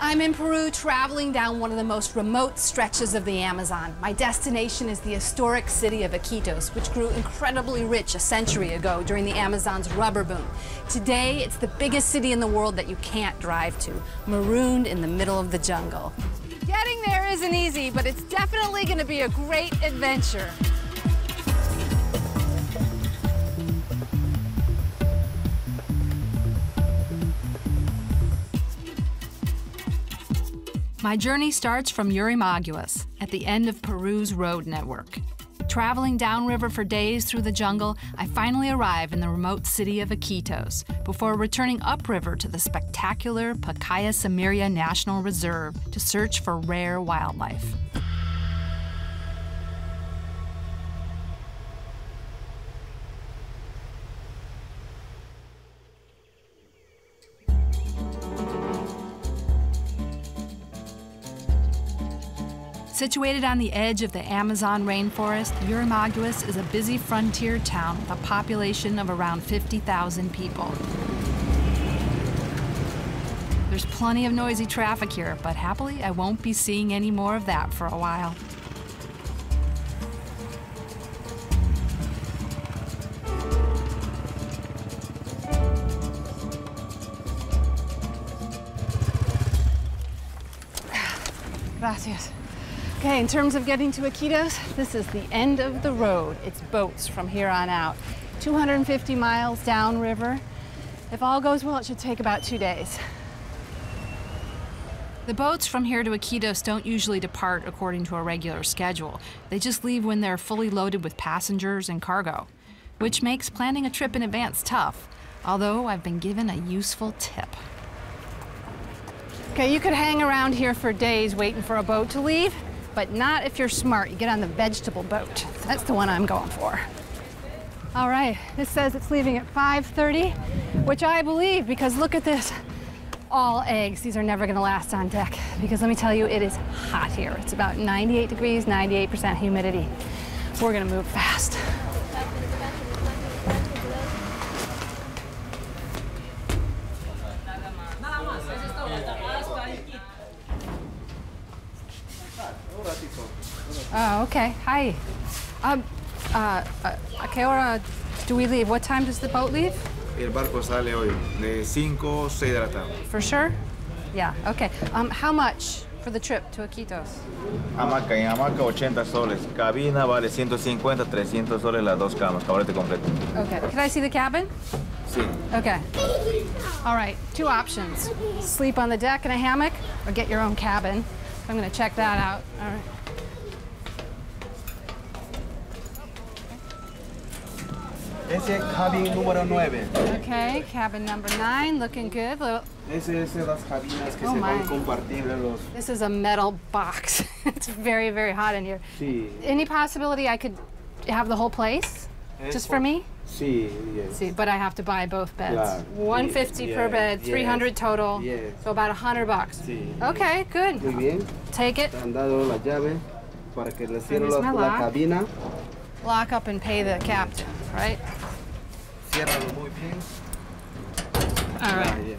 I'm in Peru traveling down one of the most remote stretches of the Amazon. My destination is the historic city of Iquitos, which grew incredibly rich a century ago during the Amazon's rubber boom. Today, it's the biggest city in the world that you can't drive to, marooned in the middle of the jungle. Getting there isn't easy, but it's definitely going to be a great adventure. My journey starts from Yurimaguas, at the end of Peru's road network. Traveling downriver for days through the jungle, I finally arrive in the remote city of Iquitos before returning upriver to the spectacular Pacaya Samiria National Reserve to search for rare wildlife. Situated on the edge of the Amazon rainforest, Yurimaguas is a busy frontier town with a population of around 50,000 people. There's plenty of noisy traffic here, but happily I won't be seeing any more of that for a while. Gracias. Okay, in terms of getting to Iquitos, this is the end of the road. It's boats from here on out. 250 miles downriver. If all goes well, it should take about 2 days. The boats from here to Iquitos don't usually depart according to a regular schedule. They just leave when they're fully loaded with passengers and cargo, which makes planning a trip in advance tough, although I've been given a useful tip. Okay, you could hang around here for days waiting for a boat to leave, but not if you're smart. You get on the vegetable boat. That's the one I'm going for. All right, this says it's leaving at 5:30, which I believe because look at this. All eggs. These are never gonna last on deck because let me tell you, it is hot here. It's about 98 degrees, 98% humidity. We're gonna move fast. Oh, okay. Hi. ¿A qué hora do we leave? What time does the boat leave? El barco sale hoy de 5 o 6 de la tarde. For sure? Yeah, okay. How much for the trip to Iquitos? Hamaca, en hamaca 80 soles. Cabina vale 150, 300 soles las dos camas, cabrete completo. Okay. Can I see the cabin? Sí. Okay. All right, 2 options. Sleep on the deck in a hammock or get your own cabin. I'm gonna check that out. All right. Ese es cabin número 9. Okay, cabin number 9, looking good. Ese es las cabinas que se van compartibles los... This is a metal box. It's very, very hot in here. Sí. Any possibility I could have the whole place just for me? Sí, yes. See, but I have to buy both beds. Claro. 150 per bed, 300 total. Yes. So about $100. Sí. Okay, good. Muy bien. Take it. Te han dado la llave para que le cierren Here's my la lock. cabina. Lock up and pay the captain, right? Ciérralo muy bien. All right. Yeah.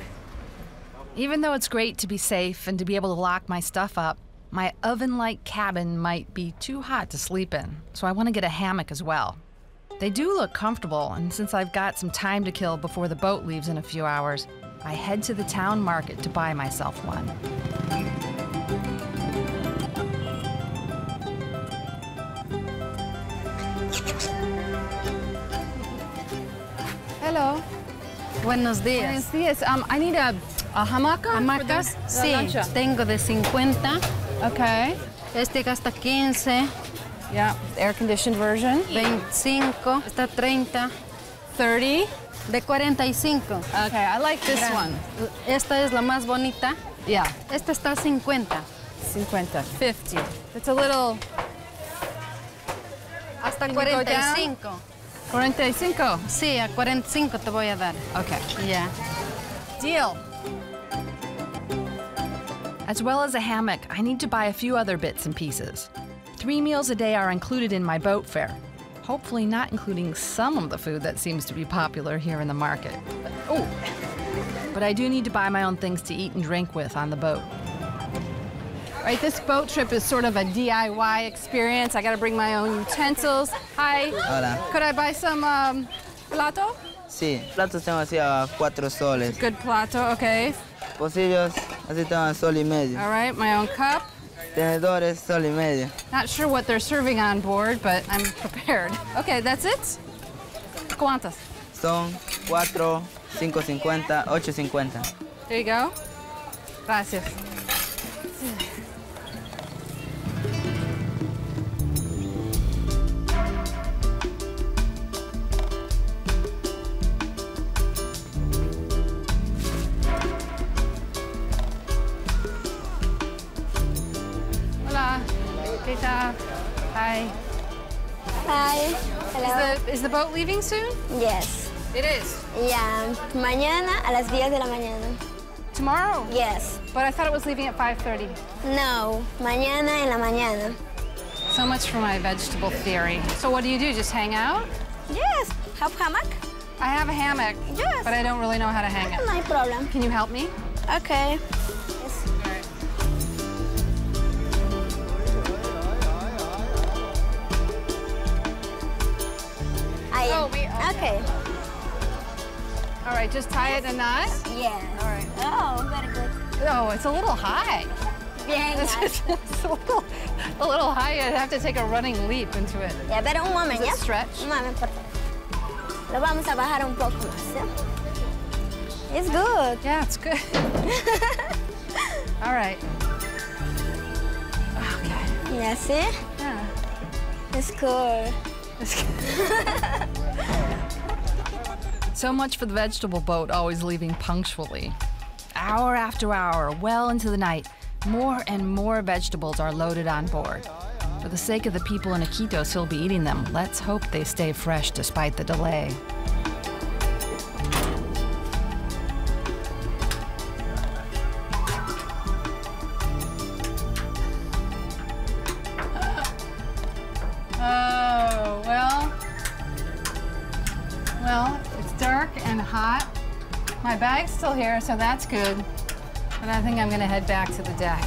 Even though it's great to be safe and to be able to lock my stuff up, my oven-like cabin might be too hot to sleep in, so I want to get a hammock as well. They do look comfortable, and since I've got some time to kill before the boat leaves in a few hours, I head to the town market to buy myself one. Hello. Buenos días. Buenos días. I need a hamaca. ¿Hamacas? For the Sí, lancha. tengo de 50. Okay. Este gasta 15, Yeah, air-conditioned version. 25, está 30, 30. de 45. Okay, I like this one. Esta es la más bonita. Yeah, Esta está 50. 50, 50. It's a little... Hasta Can you go down? 45. 45. Sí, a 45 te voy a dar. Okay. Ya. Deal. As well as a hammock, I need to buy a few other bits and pieces. 3 meals a day are included in my boat fare, hopefully not including some of the food that seems to be popular here in the market. But I do need to buy my own things to eat and drink with on the boat. Right, this boat trip is sort of a DIY experience. I gotta bring my own utensils. Hi. Hola. Could I buy some plato? Sí, platos tengo así a 4 soles. Good plato, okay. Pocillos, así tengo a sol y medio. All right, my own cup. Tenedores, sol y medio. Not sure what they're serving on board, but I'm prepared. Okay, that's it? ¿Cuántas? Son 4, 5.50, 8.50. There you go. Gracias. Hola. Tita. Hi. Hi. Hello. Is the boat leaving soon? Yes. It is. Yeah. Mañana a las 10 de la mañana. Tomorrow? Yes. But I thought it was leaving at 5:30. No. Mañana en la mañana. So much for my vegetable theory. So what do? Just hang out? Yes. Have hammock? I have a hammock, Yes. but I don't really know how to hang it. No problem. Can you help me? Okay. Oh, Okay. All right, just tie it in a knot. Yes. All right. Oh, very good. Oh, it's a little high. Bien. It's a little high. I'd have to take a running leap into it. Ya, pero un moment, Does it ¿ya? stretch? Un moment, por favor. Lo vamos a bajar un poco más, ¿ya? It's good. Yeah, it's good. All right. Okay. Ya, see? Yeah. It's cool. So much for the vegetable boat always leaving punctually. Hour after hour, well into the night, more and more vegetables are loaded on board. For the sake of the people in Iquitos who'll be eating them, let's hope they stay fresh despite the delay. Oh, well, it's dark and hot. My bag's still here, so that's good. But I think I'm gonna head back to the deck.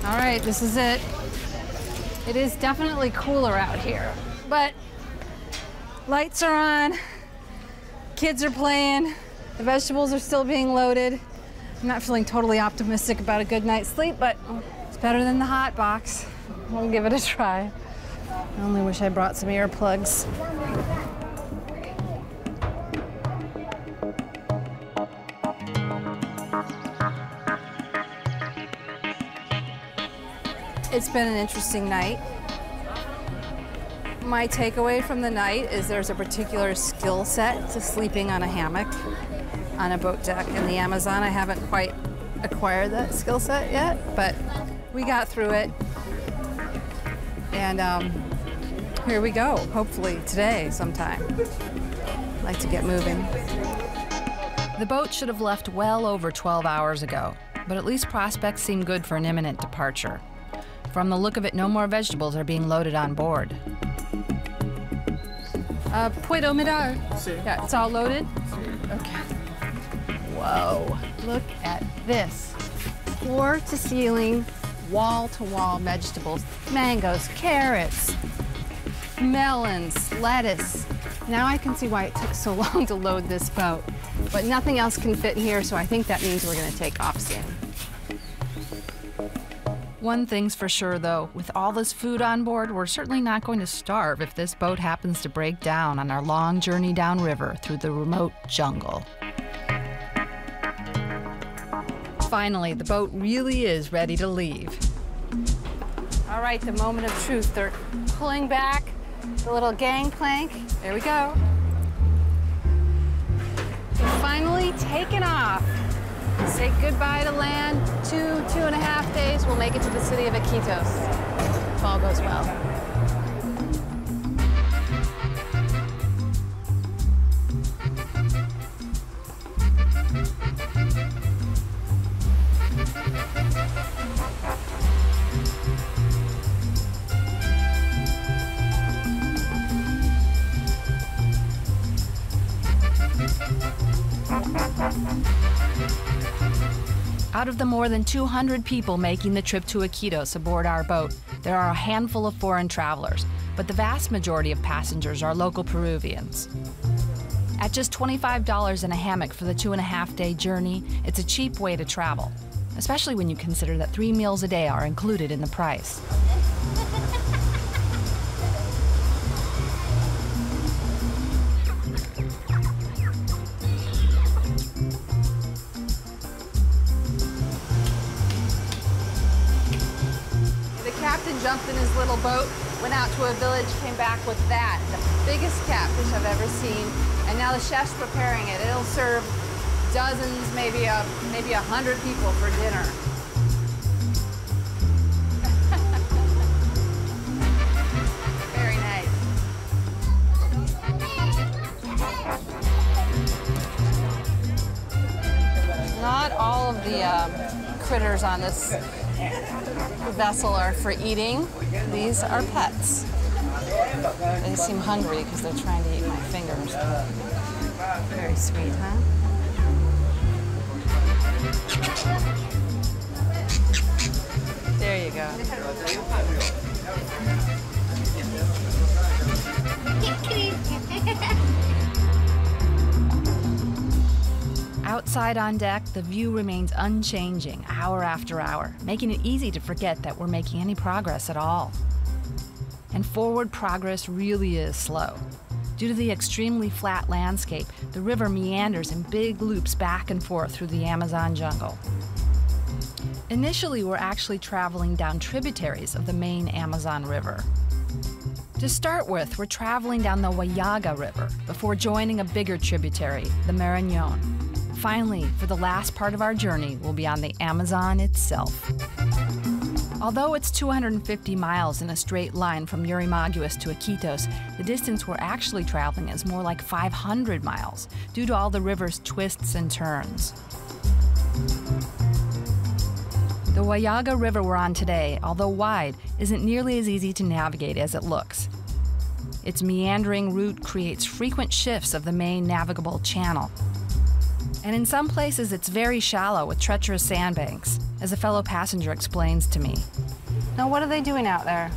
All right, this is it. It is definitely cooler out here, but lights are on, kids are playing, the vegetables are still being loaded. I'm not feeling totally optimistic about a good night's sleep, but it's better than the hot box. We'll give it a try. I only wish I brought some earplugs. It's been an interesting night. My takeaway from the night is there's a particular skill set to sleeping on a hammock on a boat deck in the Amazon. I haven't quite acquired that skill set yet, but we got through it. And here we go, hopefully today sometime. I'd like to get moving. The boat should have left well over 12 hours ago, but at least prospects seem good for an imminent departure. From the look of it, no more vegetables are being loaded on board. Puedo mirar? Sí. Yeah, it's all loaded? Sí. Okay. Whoa, look at this. Floor to ceiling, wall to wall vegetables. Mangoes, carrots, melons, lettuce. Now I can see why it took so long to load this boat. But nothing else can fit in here, so I think that means we're gonna take off soon. One thing's for sure, though, with all this food on board, we're certainly not going to starve if this boat happens to break down on our long journey downriver through the remote jungle. Finally, the boat really is ready to leave. All right, the moment of truth. They're pulling back the little gangplank. There we go. We're finally taken off. Say goodbye to land. 2.5 days, we'll make it to the city of Iquitos, if all goes well. Out of the more than 200 people making the trip to Iquitos aboard our boat, there are a handful of foreign travelers, but the vast majority of passengers are local Peruvians. At just $25 in a hammock for the 2.5-day journey, it's a cheap way to travel, especially when you consider that 3 meals a day are included in the price. Jumped in his little boat, went out to a village, came back with that, the biggest catfish I've ever seen. And now the chef's preparing it. It'll serve dozens, maybe 100 people for dinner. Very nice. Not all of the critters on this vessel are for eating. These are pets. They seem hungry because they're trying to eat my fingers. Very sweet, huh? There you go. Outside on deck, the view remains unchanging hour after hour, making it easy to forget that we're making any progress at all. And forward progress really is slow. Due to the extremely flat landscape, the river meanders in big loops back and forth through the Amazon jungle. Initially, we're actually traveling down tributaries of the main Amazon River. To start with, we're traveling down the Huallaga River before joining a bigger tributary, the Marañón. Finally, for the last part of our journey, we'll be on the Amazon itself. Although it's 250 miles in a straight line from Yurimaguas to Iquitos, the distance we're actually traveling is more like 500 miles due to all the river's twists and turns. The Huallaga River we're on today, although wide, isn't nearly as easy to navigate as it looks. Its meandering route creates frequent shifts of the main navigable channel. And in some places, it's very shallow with treacherous sandbanks, as a fellow passenger explains to me. Now, what are they doing out there?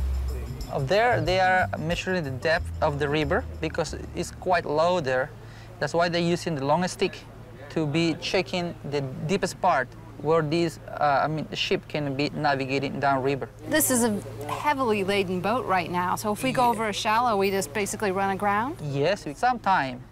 Up there, they are measuring the depth of the river because it's quite low there. That's why they're using the long stick to be checking the deepest part where the ship can be navigating downriver. This is a heavily laden boat right now, so if we go over a shallow, we just basically run aground? Yes, sometimes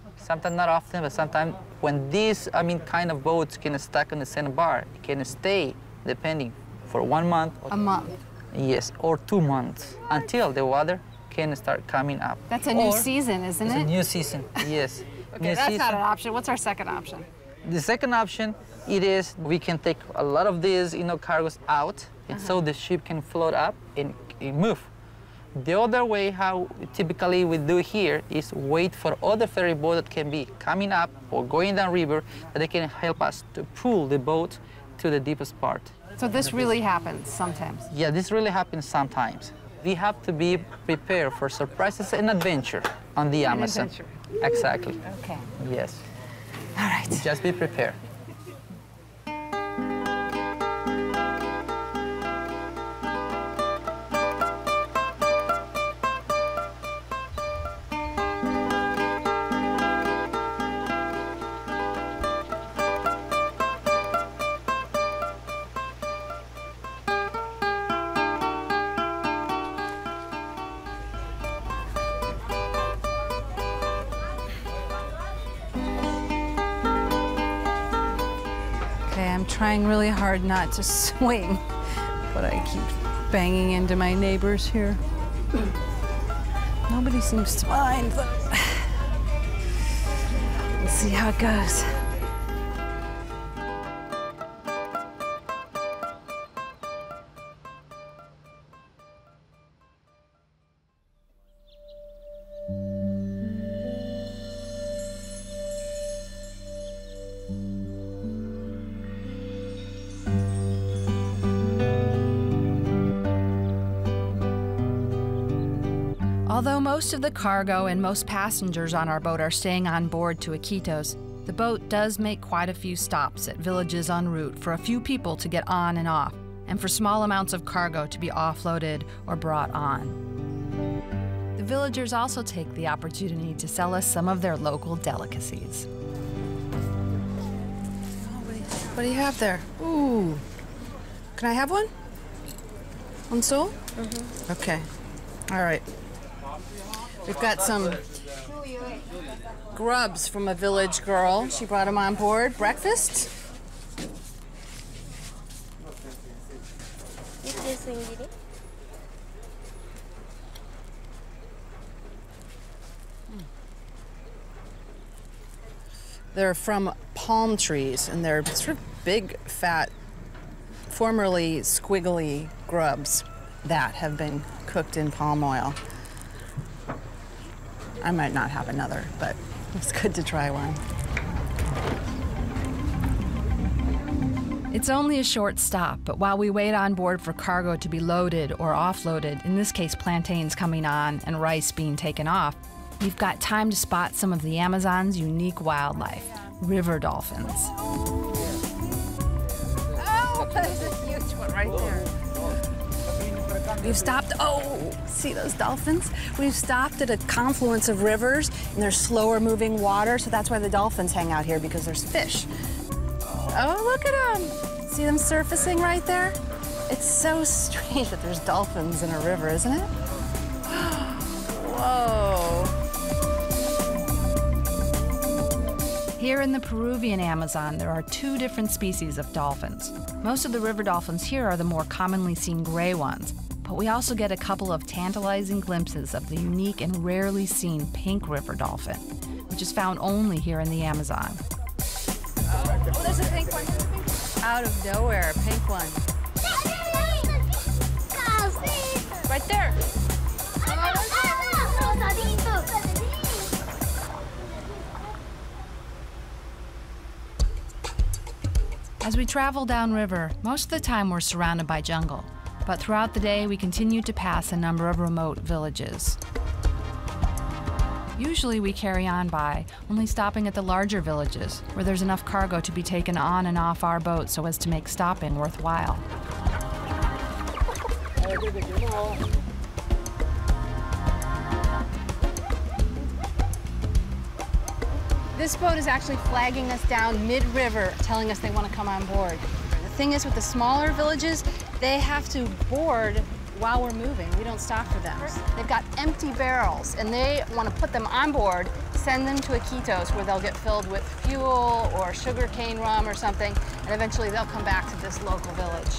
not often, but sometimes when these kind of boats can stack on the sandbar, it can stay, depending, for 1 month. A month? Yes, or 2 months, until the water can start coming up. That's a new season, isn't it? It's a new season, yes. Okay, that's not an option. What's our second option? The second option, it is we can take a lot of these cargoes out, and so the ship can float up and move. The other way how typically we do here is wait for other ferry boats that can be coming up or going down river that they can help us to pull the boat to the deepest part. So this really happens sometimes? Yeah, this really happens sometimes. We have to be prepared for surprises and adventure on the Amazon. Adventure. Exactly. Okay. Yes. All right. Just be prepared. I'm trying really hard not to swing, but I keep banging into my neighbors here. Nobody seems to mind, though. We'll see how it goes. Although most of the cargo and most passengers on our boat are staying on board to Iquitos, The boat does make quite a few stops at villages en route for a few people to get on and off, and for small amounts of cargo to be offloaded or brought on. The villagers also take the opportunity to sell us some of their local delicacies. What do you have there? Ooh. Can I have one? Un sol? Mm-hmm. Okay. All right. We've got some grubs from a village girl. She brought them on board. Breakfast. They're from palm trees, and they're sort of big, fat, formerly squiggly grubs that have been cooked in palm oil. I might not have another, but it's good to try one. It's only a short stop, but while we wait on board for cargo to be loaded or offloaded, in this case plantains coming on and rice being taken off, we've got time to spot some of the Amazon's unique wildlife, river dolphins. Oh, there's a huge one right there. We've stopped, see those dolphins? We've stopped at a confluence of rivers, and there's slower moving water, so that's why the dolphins hang out here, because there's fish. Oh, look at them. See them surfacing right there? It's so strange that there's dolphins in a river, isn't it? Whoa. Here in the Peruvian Amazon, there are 2 different species of dolphins. Most of the river dolphins here are the more commonly seen gray ones, but we also get a couple of tantalizing glimpses of the unique and rarely seen pink river dolphin, which is found only here in the Amazon. Oh, there's a pink one. Out of nowhere, a pink one. Right there. As we travel downriver, most of the time we're surrounded by jungle, but throughout the day we continue to pass a number of remote villages. Usually we carry on by, only stopping at the larger villages, where there's enough cargo to be taken on and off our boat so as to make stopping worthwhile. This boat is actually flagging us down mid-river, telling us they want to come on board. The thing is, with the smaller villages, they have to board while we're moving. We don't stop for them. They've got empty barrels, and they want to put them on board, send them to Iquitos, where they'll get filled with fuel or sugarcane rum or something, and eventually they'll come back to this local village.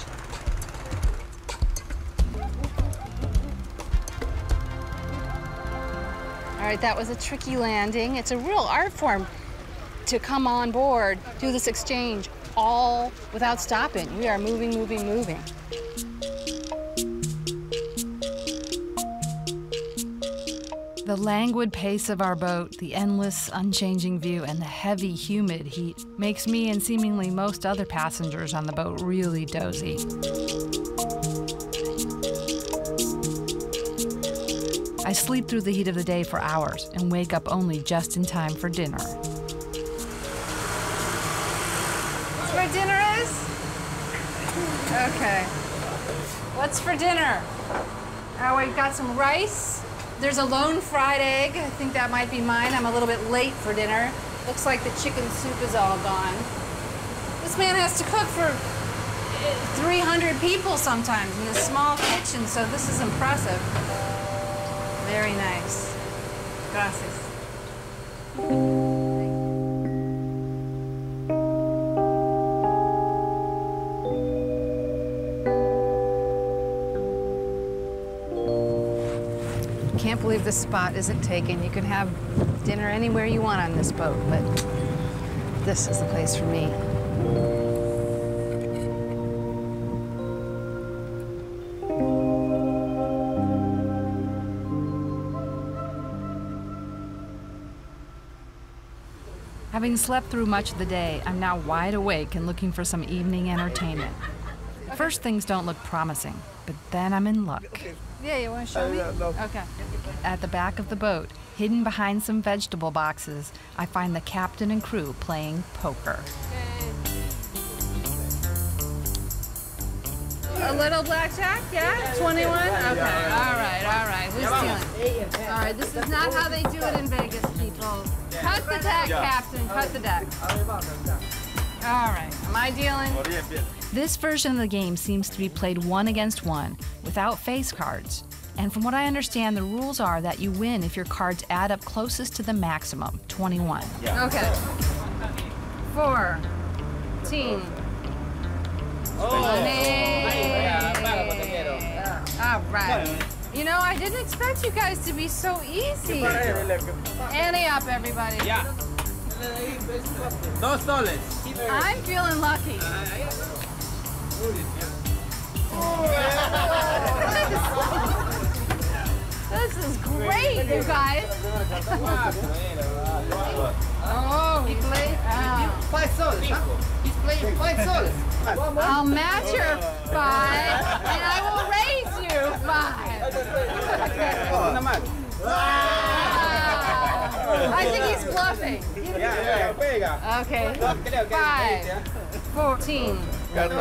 All right, that was a tricky landing. It's a real art form to come on board, do this exchange, all without stopping. We are moving, moving, moving. The languid pace of our boat, the endless, unchanging view, and the heavy, humid heat makes me and seemingly most other passengers on the boat really dozy. I sleep through the heat of the day for hours and wake up only just in time for dinner. That's where dinner is? Okay. What's for dinner? Oh, we've got some rice. There's a lone fried egg. I think that might be mine. I'm a little bit late for dinner. Looks like the chicken soup is all gone. This man has to cook for 300 people sometimes in this small kitchen, so this is impressive. Very nice. Gracias. Can't believe this spot isn't taken. You can have dinner anywhere you want on this boat, but this is the place for me. Having slept through much of the day, I'm now wide awake and looking for some evening entertainment. First, things don't look promising. but then I'm in luck. Yeah, you want to show me? Okay. At the back of the boat, hidden behind some vegetable boxes, I find the captain and crew playing poker. A little blackjack, yeah? 21? Okay, all right. Who's stealing? All right, this is not how they do it in Vegas, people. Cut the deck, Captain, cut the deck. All right, am I dealing? This version of the game seems to be played 1 against 1, without face cards. And from what I understand, the rules are that you win if your cards add up closest to the maximum, 21. Okay. 14. All right. You know, I didn't expect you guys to be so easy. Ante up, everybody. Yeah. $2. I'm feeling lucky. This is great, you guys. Oh, he played $5. He's playing $5. I'll match your 5, and I will raise you 5. I think he's bluffing. Okay. 5, 14. Read it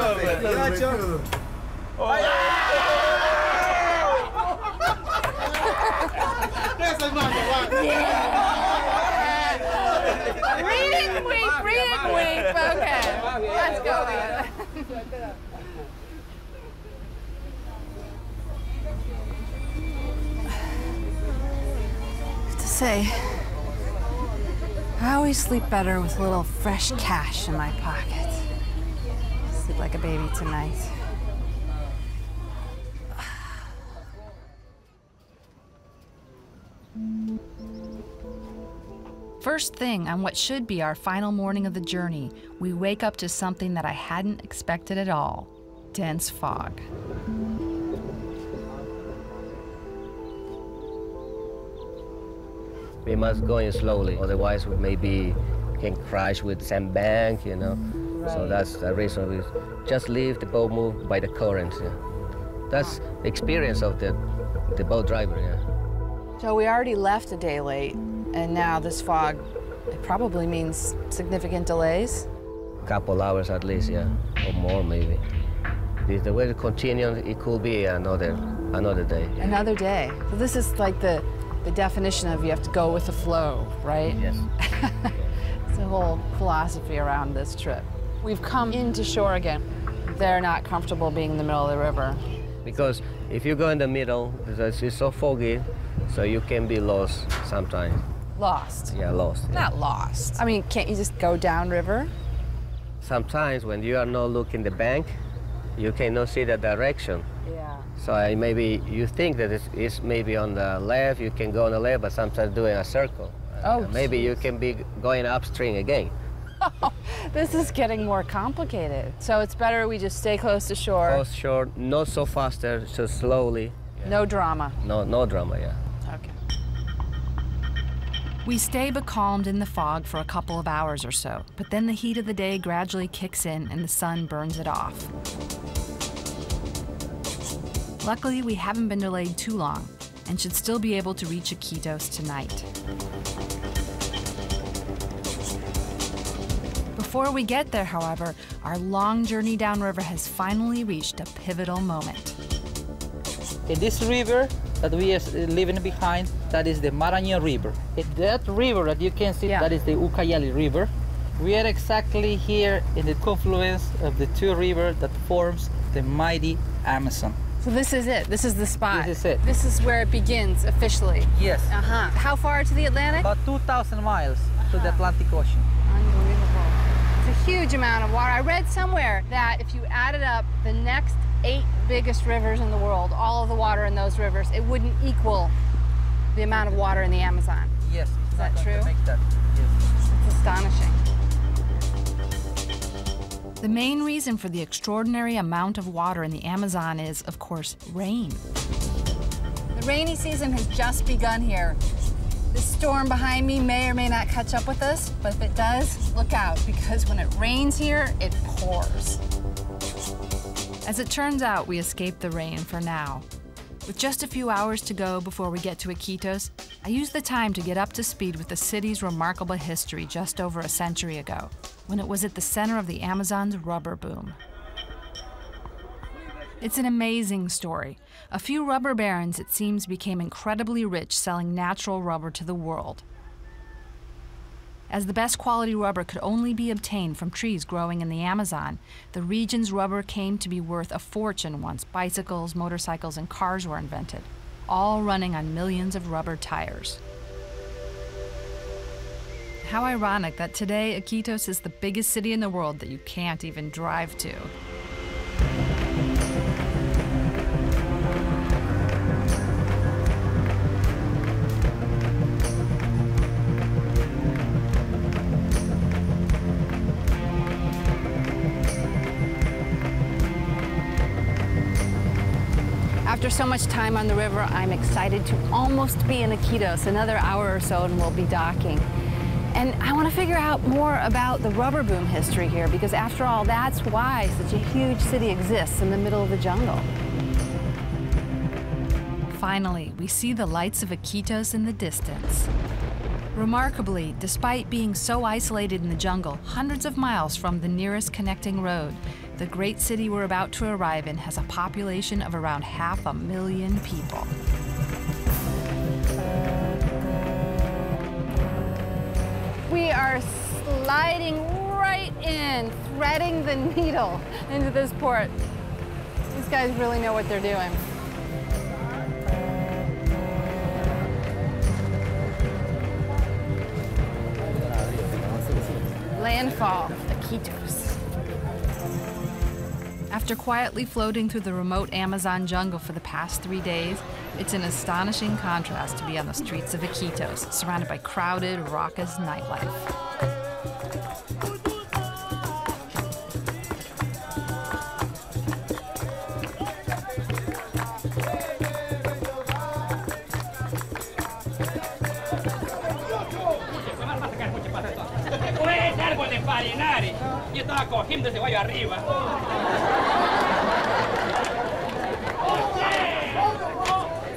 and weep. Okay, let's go then. To say, I always sleep better with a little fresh cash in my pocket. Sleep like a baby tonight. First thing on what should be our final morning of the journey, we wake up to something that I hadn't expected at all: dense fog. We must go in slowly, otherwise we maybe can crash with sandbank, you know. Right. So that's the reason we just leave the boat move by the current. Yeah. That's the experience of the boat driver. Yeah. So we already left a day late, and now this fog, it probably means significant delays? A couple hours at least, yeah, or more maybe. If the weather continues, it could be another day. Yeah. Another day. So this is like the definition of you have to go with the flow, right? Yes. It's a whole philosophy around this trip. We've come into shore again. They're not comfortable being in the middle of the river. Because if you go in the middle, it's so foggy, so you can be lost sometimes. Lost? Yeah, lost. Yeah. Not lost. I mean, can't you just go downriver? Sometimes when you are not looking the bank, you cannot see the direction. Yeah. So maybe you think that it's maybe on the left, you can go on the left, but sometimes doing a circle. Oh. Maybe you can be going upstream again. This is getting more complicated. So it's better we just stay close to shore. Close to shore, not so faster, so slowly. Yeah. No drama. No drama, yeah. Okay. We stay becalmed in the fog for a couple of hours or so, but then the heat of the day gradually kicks in and the sun burns it off. Luckily, we haven't been delayed too long and should still be able to reach Iquitos tonight. Before we get there, however, our long journey downriver has finally reached a pivotal moment. In this river that we are leaving behind, that is the Marañón River. That river that you can see, that is the Ucayali River. We are exactly here in the confluence of the two rivers that forms the mighty Amazon. So this is it? This is the spot? This is it. This is where it begins officially? Yes. Uh-huh. How far to the Atlantic? About 2,000 miles to the Atlantic Ocean. Unbelievable. It's a huge amount of water. I read somewhere that if you added up the next 8 biggest rivers in the world, all of the water in those rivers, it wouldn't equal the amount of water in the Amazon. Yes. Is that true? That. Yes. It's astonishing. The main reason for the extraordinary amount of water in the Amazon is, of course, rain. The rainy season has just begun here. This storm behind me may or may not catch up with us, but if it does, look out, because when it rains here, it pours. As it turns out, we escaped the rain for now. With just a few hours to go before we get to Iquitos, I used the time to get up to speed with the city's remarkable history just over a century ago, when it was at the center of the Amazon's rubber boom. It's an amazing story. A few rubber barons, it seems, became incredibly rich selling natural rubber to the world. As the best quality rubber could only be obtained from trees growing in the Amazon, the region's rubber came to be worth a fortune once bicycles, motorcycles, and cars were invented, all running on millions of rubber tires. How ironic that today Iquitos is the biggest city in the world that you can't even drive to. After so much time on the river, I'm excited to almost be in Iquitos. Another hour or so and we'll be docking. And I want to figure out more about the rubber boom history here, because after all, that's why such a huge city exists in the middle of the jungle. Finally, we see the lights of Iquitos in the distance. Remarkably, despite being so isolated in the jungle, hundreds of miles from the nearest connecting road, the great city we're about to arrive in has a population of around 500,000 people. We are sliding right in, threading the needle into this port. These guys really know what they're doing. Landfall, Iquitos. After quietly floating through the remote Amazon jungle for the past 3 days, it's an astonishing contrast to be on the streets of Iquitos, surrounded by crowded, raucous nightlife. Yo estaba cogiendo ese guayo arriba.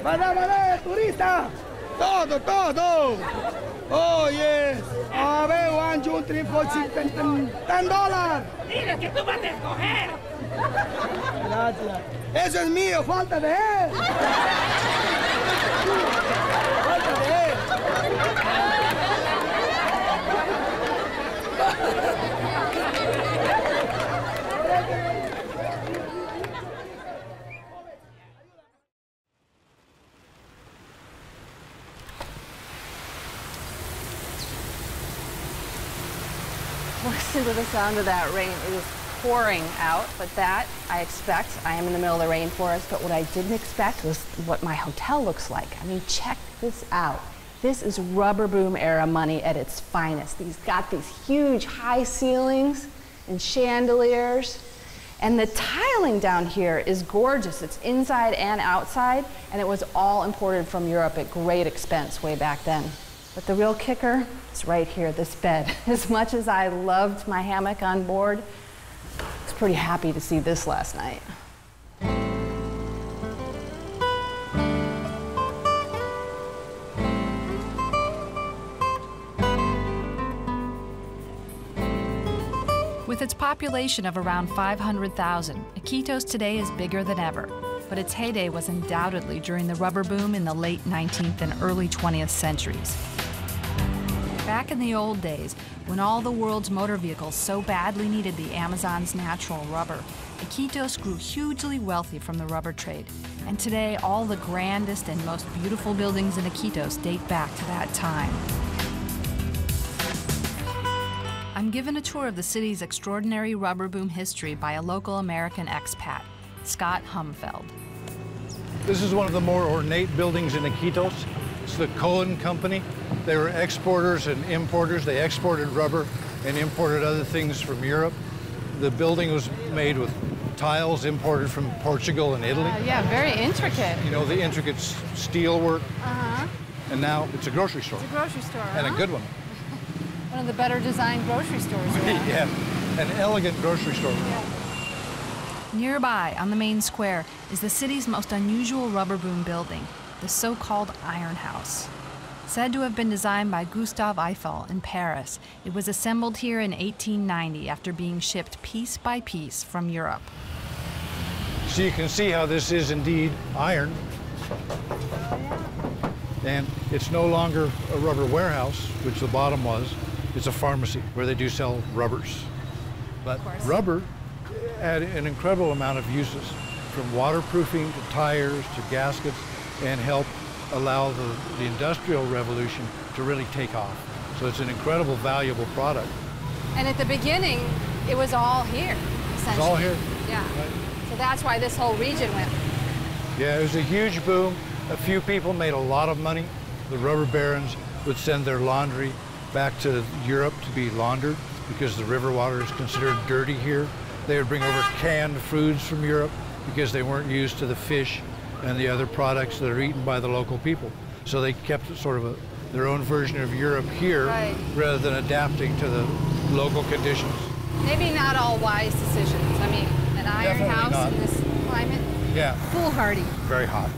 Vale, turista! Todo! Oh, yes! A ver, 1, 2, 3, 4, 5, $10. Dile que tú vas a escoger. Gracias. Eso es mío, falta de él. Falta de él. Listen to the sound of that rain. It is pouring out, but that I expect. I am in the middle of the rainforest, but what I didn't expect was what my hotel looks like. I mean, check this out. This is rubber boom era money at its finest. These got these huge high ceilings and chandeliers. And the tiling down here is gorgeous. It's inside and outside, and it was all imported from Europe at great expense way back then. But the real kicker is right here, this bed. As much as I loved my hammock on board, I was pretty happy to see this last night. With its population of around 500,000, Iquitos today is bigger than ever, but its heyday was undoubtedly during the rubber boom in the late 19th and early 20th centuries. Back in the old days, when all the world's motor vehicles so badly needed the Amazon's natural rubber, Iquitos grew hugely wealthy from the rubber trade. And today, all the grandest and most beautiful buildings in Iquitos date back to that time. I'm given a tour of the city's extraordinary rubber boom history by a local American expat, Scott Humfeld. This is one of the more ornate buildings in Iquitos. It's the Cohen Company. They were exporters and importers. They exported rubber and imported other things from Europe. The building was made with tiles imported from Portugal and Italy. Yeah, very intricate. You know, the intricate steel work. And now it's a grocery store. It's a grocery store, And a good one. One of the better designed grocery stores around. Yeah, an elegant grocery store. Yeah. Nearby, on the main square, is the city's most unusual rubber boom building, the so-called Iron House. Said to have been designed by Gustave Eiffel in Paris, it was assembled here in 1890 after being shipped piece by piece from Europe. So you can see how this is indeed iron. And it's no longer a rubber warehouse, which the bottom was. It's a pharmacy where they do sell rubbers. But rubber had an incredible amount of uses, from waterproofing to tires to gaskets, and helped allow the Industrial Revolution to really take off. So it's an incredible, valuable product. And at the beginning, it was all here, essentially. It's all here. Yeah. Right. So that's why this whole region went. Yeah, it was a huge boom. A few people made a lot of money. The rubber barons would send their laundry back to Europe to be laundered because the river water is considered dirty here. They would bring over canned foods from Europe because they weren't used to the fish and the other products that are eaten by the local people. So they kept sort of their own version of Europe here rather than adapting to the local conditions. Maybe not all wise decisions. I mean, an iron house in this climate? Yeah. Foolhardy. Very hot.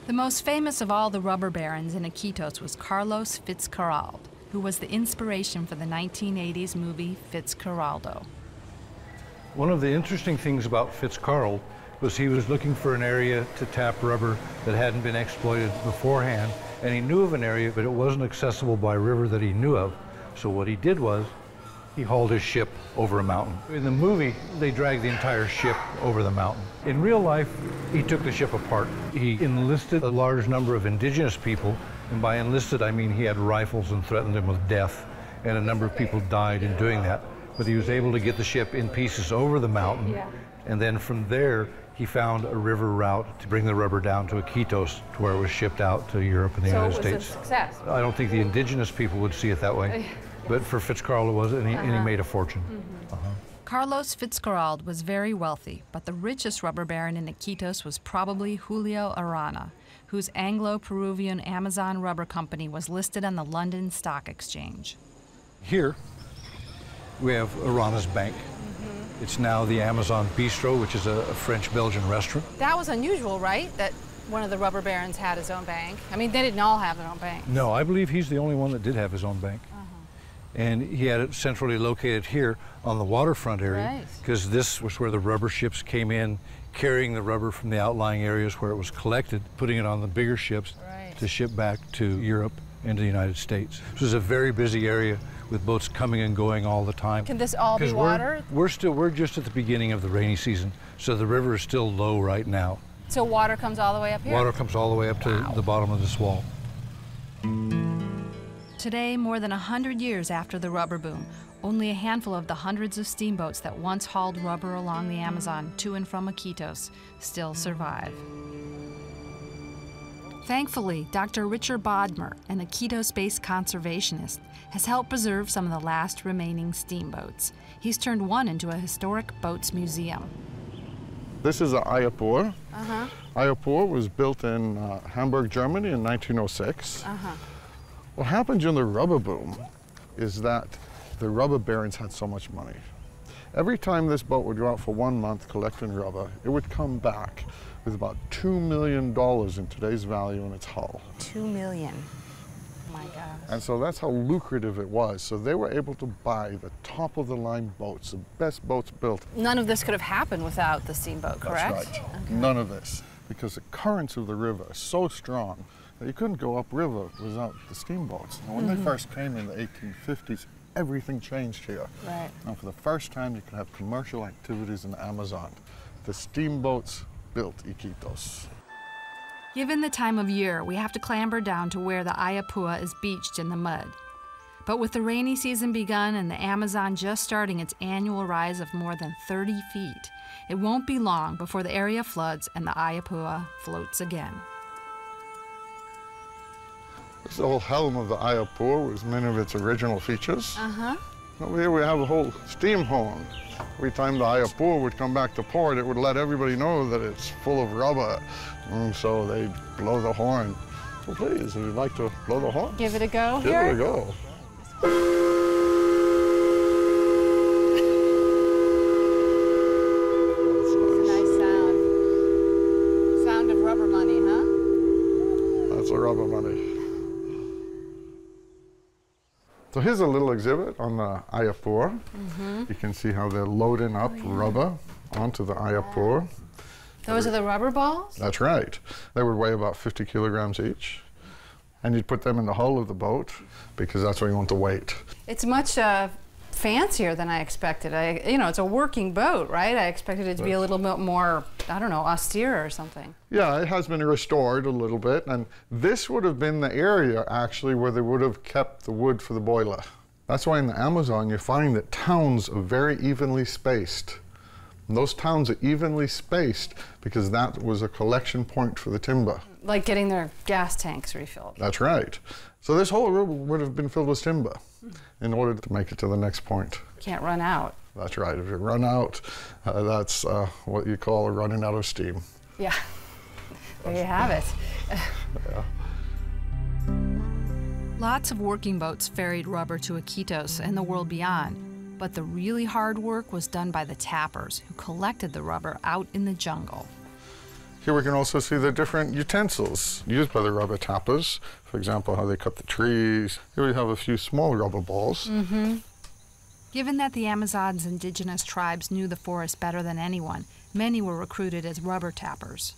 The most famous of all the rubber barons in Iquitos was Carlos Fitzcarraldo, who was the inspiration for the 1980s movie Fitzcarraldo. One of the interesting things about Fitzcarraldo was he was looking for an area to tap rubber that hadn't been exploited beforehand, and he knew of an area, but it wasn't accessible by river that he knew of. So what he did was, he hauled his ship over a mountain. In the movie, they dragged the entire ship over the mountain. In real life, he took the ship apart. He enlisted a large number of indigenous people, and by enlisted, I mean he had rifles and threatened them with death, and a number of people died in doing that. But he was able to get the ship in pieces over the mountain, and then from there, he found a river route to bring the rubber down to Iquitos, to where it was shipped out to Europe and the United States. So it was a success. I don't think the indigenous people would see it that way. But for Fitzcarraldo, it was, and he made a fortune. Carlos Fitzcarraldo was very wealthy, but the richest rubber baron in Iquitos was probably Julio Arana, whose Anglo-Peruvian Amazon Rubber Company was listed on the London Stock Exchange. Here, we have Arana's bank. It's now the Amazon Bistro, which is a French-Belgian restaurant. That was unusual, right? That one of the rubber barons had his own bank. I mean, they didn't all have their own bank. No, I believe he's the only one that did have his own bank. And he had it centrally located here on the waterfront area, because this was where the rubber ships came in, carrying the rubber from the outlying areas where it was collected, putting it on the bigger ships to ship back to Europe and to the United States. This was a very busy area with boats coming and going all the time. Can this all be water? We're just at the beginning of the rainy season, so the river is still low right now. So water comes all the way up here? Water comes all the way up to the bottom of this wall. Today, more than 100 years after the rubber boom, only a handful of the hundreds of steamboats that once hauled rubber along the Amazon to and from Iquitos still survive. Thankfully, Dr. Richard Bodmer, an Iquitos-based conservationist, has helped preserve some of the last remaining steamboats. He's turned one into a historic boats museum. This is an Ayapur. Ayapur was built in Hamburg, Germany in 1906. What happened during the rubber boom is that the rubber barons had so much money. Every time this boat would go out for 1 month collecting rubber, it would come back with about $2 million in today's value in its hull. $2 million. Oh my gosh. And so that's how lucrative it was. So they were able to buy the top of the line boats, the best boats built. None of this could have happened without the steamboat, correct? That's right. Okay. None of this. Because the currents of the river are so strong that you couldn't go upriver without the steamboats. And when they first came in the 1850s, everything changed here. Right. And for the first time, you could have commercial activities in the Amazon. The steamboats built Iquitos. Given the time of year, we have to clamber down to where the Ayapua is beached in the mud. But with the rainy season begun and the Amazon just starting its annual rise of more than 30 feet, it won't be long before the area floods and the Ayapua floats again. This whole helm of the Ayapur was many of its original features. Over here we have a whole steam horn. Every time the Ayapur would come back to port, it would let everybody know that it's full of rubber. And so they'd blow the horn. So please, if you'd like to blow the horn. Give it a go here? Give it a go. the rubber money. So here's a little exhibit on the Ayapur. You can see how they're loading up rubber onto the Ayapur. Those are the rubber balls? That's right. They would weigh about 50 kilograms each. And you'd put them in the hull of the boat because that's where you want the weight. It's much fancier than I expected. You know, it's a working boat, right? I expected it to be a little bit more, I don't know, austere or something. Yeah, it has been restored a little bit, and this would have been the area actually where they would have kept the wood for the boiler. That's why in the Amazon you find that towns are very evenly spaced. And those towns are evenly spaced because that was a collection point for the timber. Like getting their gas tanks refilled. That's right. So this whole river would have been filled with timber in order to make it to the next point. Can't run out. That's right. If you run out, that's what you call running out of steam. Yeah. There you have it. Yeah. Lots of working boats ferried rubber to Iquitos and the world beyond, but the really hard work was done by the tappers who collected the rubber out in the jungle. Here we can also see the different utensils used by the rubber tappers. For example, how they cut the trees. Here we have a few small rubber balls. Given that the Amazon's indigenous tribes knew the forest better than anyone, many were recruited as rubber tappers.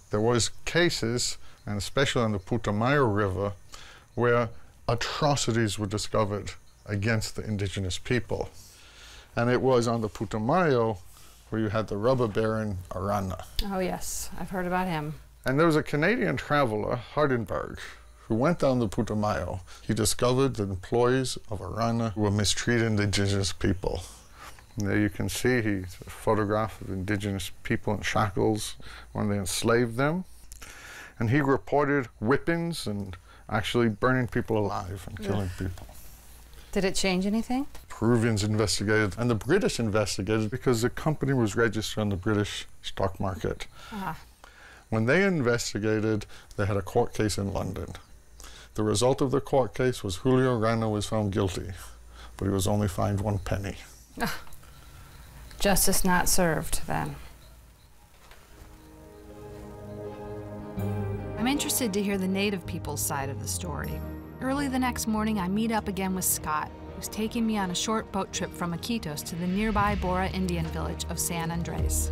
There was cases, and especially on the Putumayo River, where atrocities were discovered against the indigenous people. And it was on the Putumayo where you had the rubber baron Arana. Oh yes, I've heard about him. And there was a Canadian traveler, Hardenberg, who went down the Putumayo. He discovered the employees of Arana who were mistreating indigenous people. And there you can see he's a photograph of indigenous people in shackles when they enslaved them. And he reported whippings and actually burning people alive and killing people. Did it change anything? Peruvians investigated, and the British investigated because the company was registered on the British stock market. When they investigated, they had a court case in London. The result of the court case was Julio Rana was found guilty, but he was only fined 1 penny. Justice not served, then. I'm interested to hear the native people's side of the story. Early the next morning, I meet up again with Scott, who's taking me on a short boat trip from Iquitos to the nearby Bora Indian village of San Andres.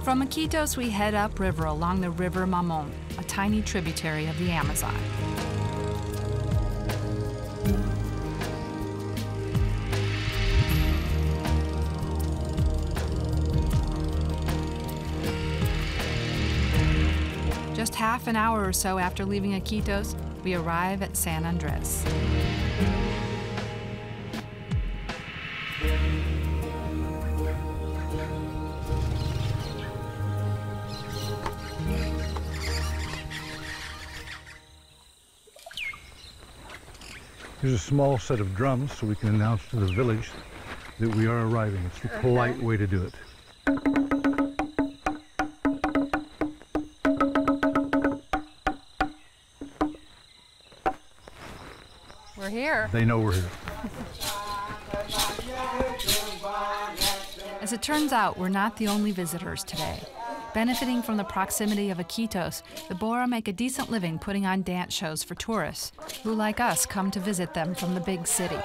From Iquitos, we head upriver along the River Mamon, a tiny tributary of the Amazon. Just half an hour or so after leaving Iquitos, we arrive at San Andres. Here's a small set of drums so we can announce to the village that we are arriving. It's the polite way to do it. We're here. They know we're here. As it turns out, we're not the only visitors today. Benefiting from the proximity of Iquitos, the Bora make a decent living putting on dance shows for tourists who, like us, come to visit them from the big city.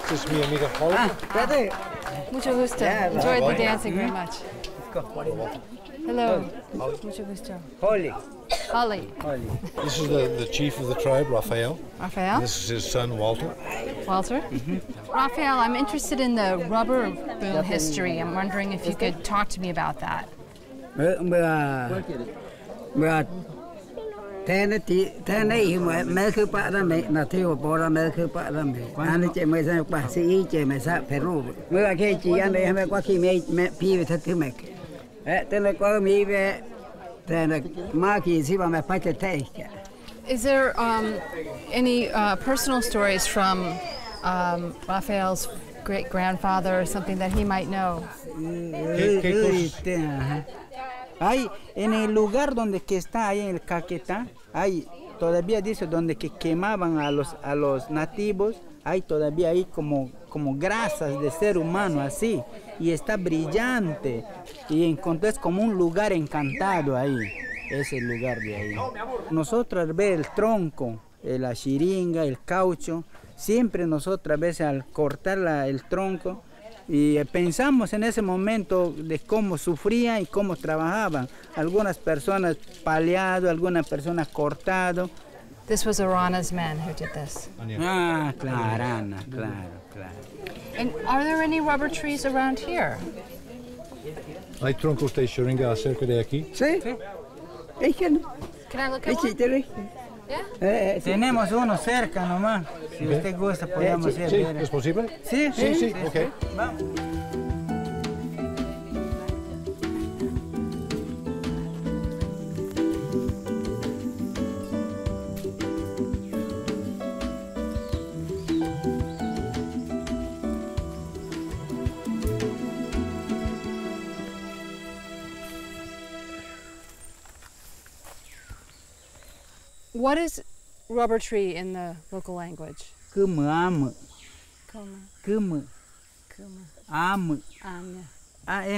This is mi amiga Holly. Mucho gusto. Enjoyed the dancing very much. Hello. Mucho gusto. Holly. Holly. This is the chief of the tribe, Rafael. Rafael? This is his son, Walter. Walter? Rafael, I'm interested in the rubber boom history. I'm wondering if you could talk to me about that. Is there any personal stories from Rafael's great-grandfather or something that he might know? Hay en el lugar donde que está ahí en el Caquetá, hay todavía dice donde que quemaban a los nativos, hay todavía ahí como grasas de ser humano así, y está brillante, y encontré como un lugar encantado ahí, ese lugar de ahí. Nosotros al ver el tronco, la chiringa, el caucho, siempre nosotros a veces al cortar el tronco, y pensamos en ese momento de cómo sufrían y cómo trabajaban. Algunas personas paleado, algunas personas cortado. This was Arana's men who did this. Ah, claro, Ana, claro. And are there any rubber trees around here? ¿Hay troncos de chiringa cerca de aquí? Sí. Can I look at one? Yeah? Tenemos uno cerca nomás. Si usted gusta, podemos ir. Sí, ¿es posible? Sí. Ok. Vamos. What is rubber tree in the local language? En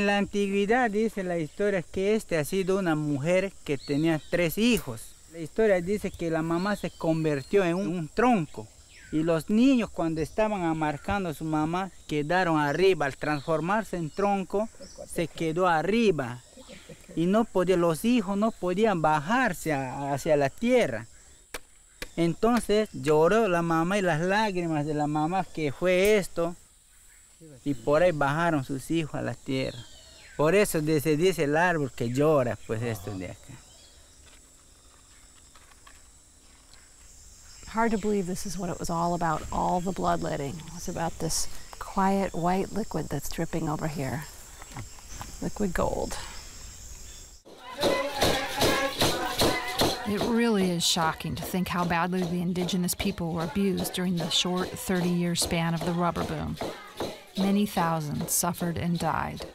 la antigüedad dice la historia que ha sido una mujer que tenía 3 hijos. La historia dice que la mamá se convirtió en un tronco y los niños cuando estaban amarcando a su mamá quedaron arriba. Al transformarse en tronco se quedó arriba y los hijos no podían bajarse hacia la tierra. Entonces lloró la mamá y las lágrimas de la mamá que fue esto. Y por ahí bajaron sus hijos a la tierra. Por eso se dice el árbol que llora, pues esto de acá. Hard to believe this is what it was all about, all the bloodletting. It was about this quiet white liquid that's dripping over here. Liquid gold. It really is shocking to think how badly the indigenous people were abused during the short 30-year span of the rubber boom. Many thousands suffered and died.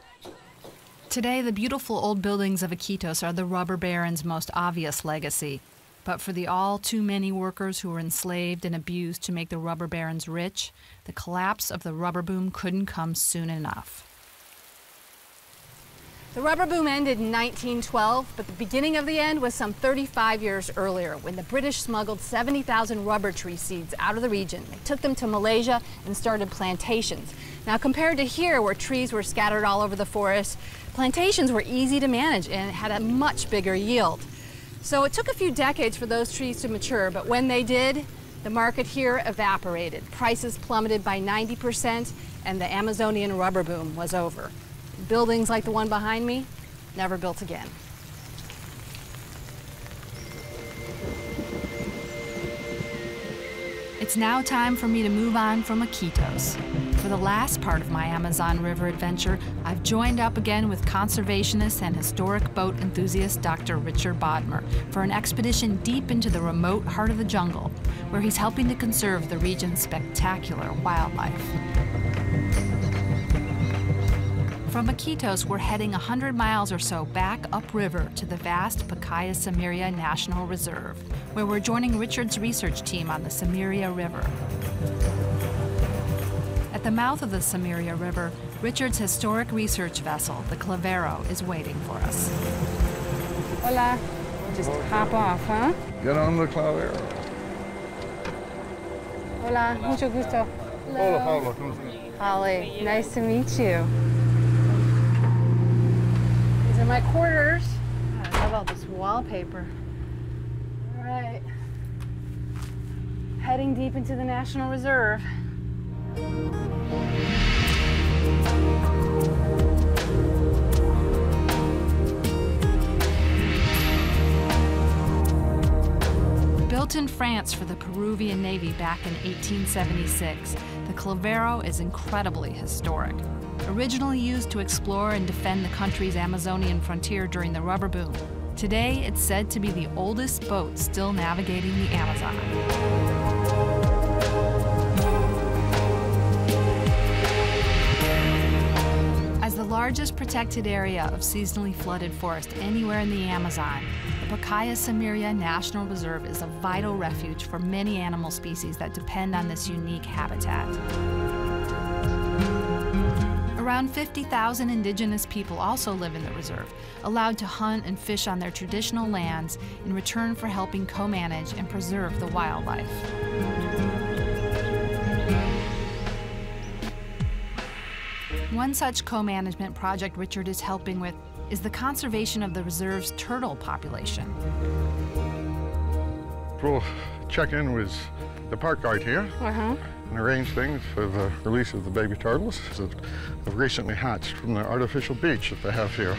Today, the beautiful old buildings of Iquitos are the rubber barons' most obvious legacy. But for the all too many workers who were enslaved and abused to make the rubber barons rich, the collapse of the rubber boom couldn't come soon enough. The rubber boom ended in 1912, but the beginning of the end was some 35 years earlier when the British smuggled 70,000 rubber tree seeds out of the region. They took them to Malaysia and started plantations. Now, compared to here, where trees were scattered all over the forest, plantations were easy to manage and had a much bigger yield. So it took a few decades for those trees to mature, but when they did, the market here evaporated. Prices plummeted by 90%, and the Amazonian rubber boom was over. Buildings like the one behind me, never built again. It's now time for me to move on from Iquitos. For the last part of my Amazon River adventure, I've joined up again with conservationist and historic boat enthusiast Dr. Richard Bodmer for an expedition deep into the remote heart of the jungle, where he's helping to conserve the region's spectacular wildlife. From Iquitos, we're heading 100 miles or so back upriver to the vast Pacaya Samiria National Reserve, where we're joining Richard's research team on the Samiria River. At the mouth of the Samiria River, Richard's historic research vessel, the Clavero, is waiting for us. Hola. Just hop off, huh? Get on the Clavero. Hola, mucho gusto. Hello. Holly, nice to meet you. These are my quarters. I love all this wallpaper. All right. Heading deep into the National Reserve. Built in France for the Peruvian Navy back in 1876, the Clavero is incredibly historic. Originally used to explore and defend the country's Amazonian frontier during the rubber boom, Today, it's said to be the oldest boat still navigating the Amazon. As the largest protected area of seasonally flooded forest anywhere in the Amazon, the Pacaya Samiria National Reserve is a vital refuge for many animal species that depend on this unique habitat. Around 50,000 indigenous people also live in the reserve, allowed to hunt and fish on their traditional lands in return for helping co-manage and preserve the wildlife. One such co-management project Richard is helping with is the conservation of the reserve's turtle population. We'll check in with the park guide here and arrange things for the release of the baby turtles that have recently hatched from the artificial beach that they have here.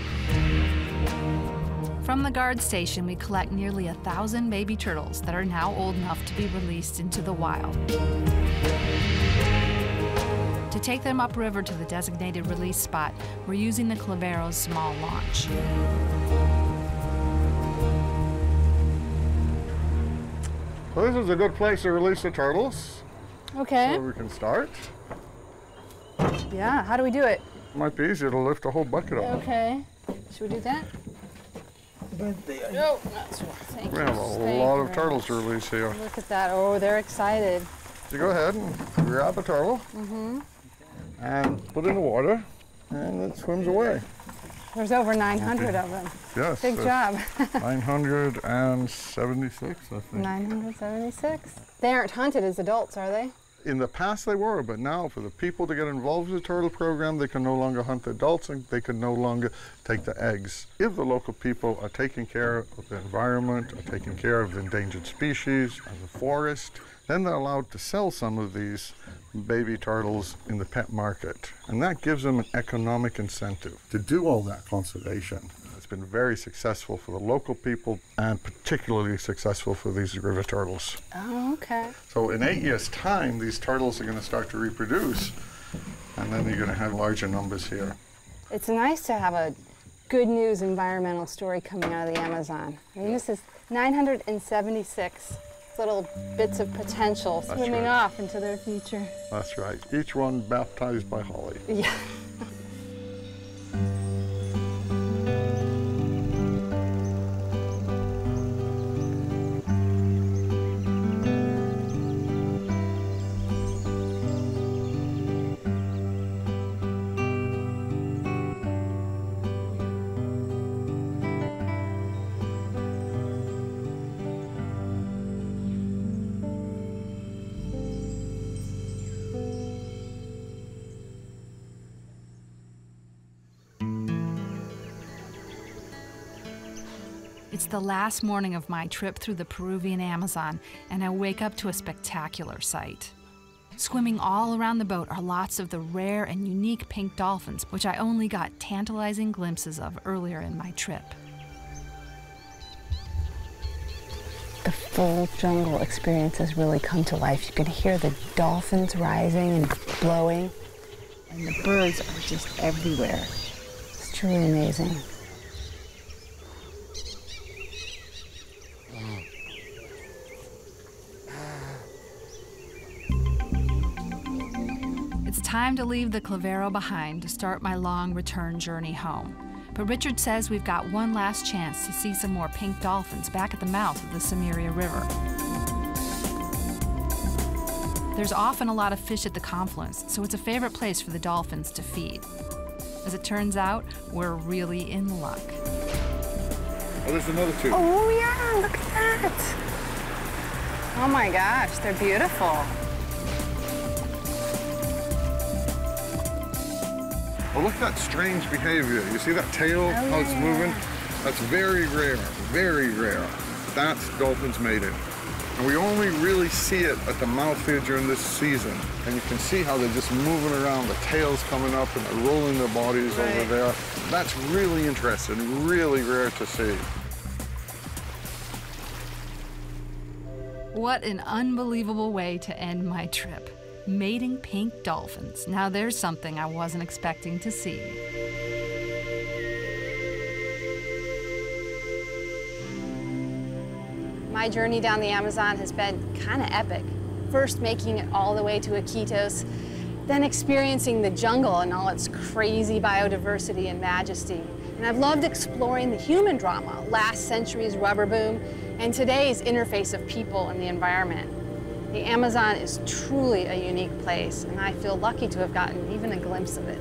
From the guard station, we collect nearly 1,000 baby turtles that are now old enough to be released into the wild. To take them upriver to the designated release spot, we're using the Clavero's small launch. Well, this is a good place to release the turtles. Okay. So we can start. Yeah, how do we do it? Might be easier to lift a whole bucket up. Okay. Should we do that? No, not so. Thank you. We have a lot of turtles to release here. Look at that. Oh, they're excited. You go ahead and grab a turtle and put it in the water, and it swims away. There's over 900 of them. Yes. Big job. 976, I think. 976. They aren't hunted as adults, are they? In the past they were, but now for the people to get involved with the turtle program, they can no longer hunt the adults and they can no longer take the eggs. If the local people are taking care of the environment, are taking care of the endangered species and the forest, then they're allowed to sell some of these baby turtles in the pet market. And that gives them an economic incentive to do all that conservation. It's been very successful for the local people and particularly successful for these river turtles. Oh, okay. So in 8 years' time, these turtles are going to start to reproduce, and then you're going to have larger numbers here. It's nice to have a good news environmental story coming out of the Amazon. I mean, this is 976 little bits of potential swimming off into their future. That's right. Each one baptized by Holly. Yeah. It's the last morning of my trip through the Peruvian Amazon, and I wake up to a spectacular sight. Swimming all around the boat are lots of the rare and unique pink dolphins, which I only got tantalizing glimpses of earlier in my trip. The full jungle experience has really come to life. You can hear the dolphins rising and blowing, and the birds are just everywhere. It's truly amazing. It's time to leave the Clavero behind to start my long return journey home. But Richard says we've got one last chance to see some more pink dolphins back at the mouth of the Samiria River. There's often a lot of fish at the confluence, so it's a favorite place for the dolphins to feed. As it turns out, we're really in luck. Oh, there's another two. Oh yeah, look at that. Oh my gosh, they're beautiful. Oh, look at that strange behavior. You see that tail, how it's moving? That's very rare, very rare. That's dolphins mating. And we only really see it at the mouth here during this season. And you can see how they're just moving around, the tail's coming up and they're rolling their bodies over there. That's really interesting, really rare to see. What an unbelievable way to end my trip. Mating pink dolphins. Now there's something I wasn't expecting to see. My journey down the Amazon has been kind of epic. First making it all the way to Iquitos, then experiencing the jungle and all its crazy biodiversity and majesty. And I've loved exploring the human drama, last century's rubber boom, and today's interface of people and the environment. The Amazon is truly a unique place, and I feel lucky to have gotten even a glimpse of it.